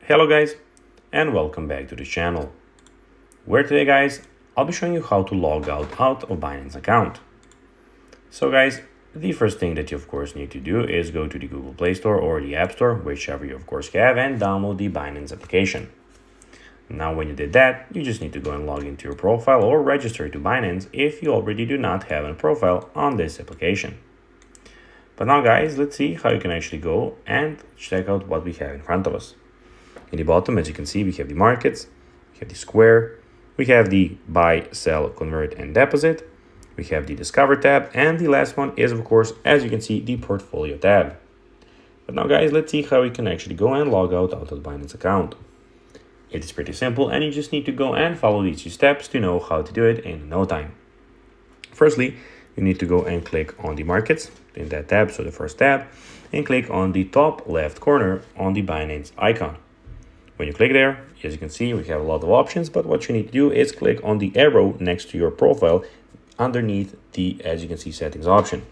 Hello guys, and welcome back to the channel, where today guys, I'll be showing you how to log out of Binance account. So guys, the first thing that you of course need to do is go to the Google Play Store or the App Store, whichever you of course have, and download the Binance application. Now when you did that, you just need to go and log into your profile or register to Binance if you already do not have a profile on this application. But now guys, let's see how you can actually go and check out what we have in front of us. In the bottom, as you can see, we have the markets, we have the square, we have the buy, sell, convert, and deposit, we have the discover tab, and the last one is, of course, as you can see, the portfolio tab. But now guys, let's see how we can actually go and log out of the Binance account. It is pretty simple, and you just need to go and follow these 2 steps to know how to do it in no time. Firstly, you need to go and click on the markets in that tab, so the first tab, and click on the top left corner on the Binance icon. When you click there, as you can see, we have a lot of options, but what you need to do is click on the arrow next to your profile underneath the, as you can see, settings option.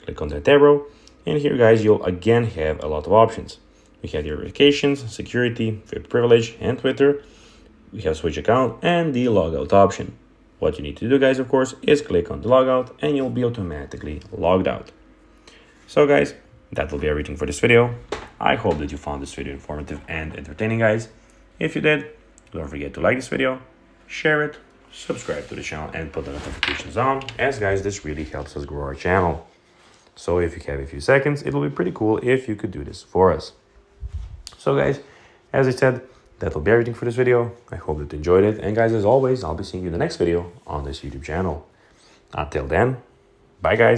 Click on that arrow, and here guys, you'll again have a lot of options. We have the verifications, security, VIP privilege, and Twitter. We have switch account and the logout option. What you need to do guys, of course, is click on the logout and you'll be automatically logged out. So guys, that will be everything for this video. I hope that you found this video informative and entertaining guys. If you did, don't forget to like this video, share it, subscribe to the channel, and put the notifications on, as guys, this really helps us grow our channel. So if you have a few seconds, it will be pretty cool if you could do this for us. So guys, as I said, that will be everything for this video. I hope that you enjoyed it, and guys, as always, I'll be seeing you in the next video on this YouTube channel. Until then, bye guys.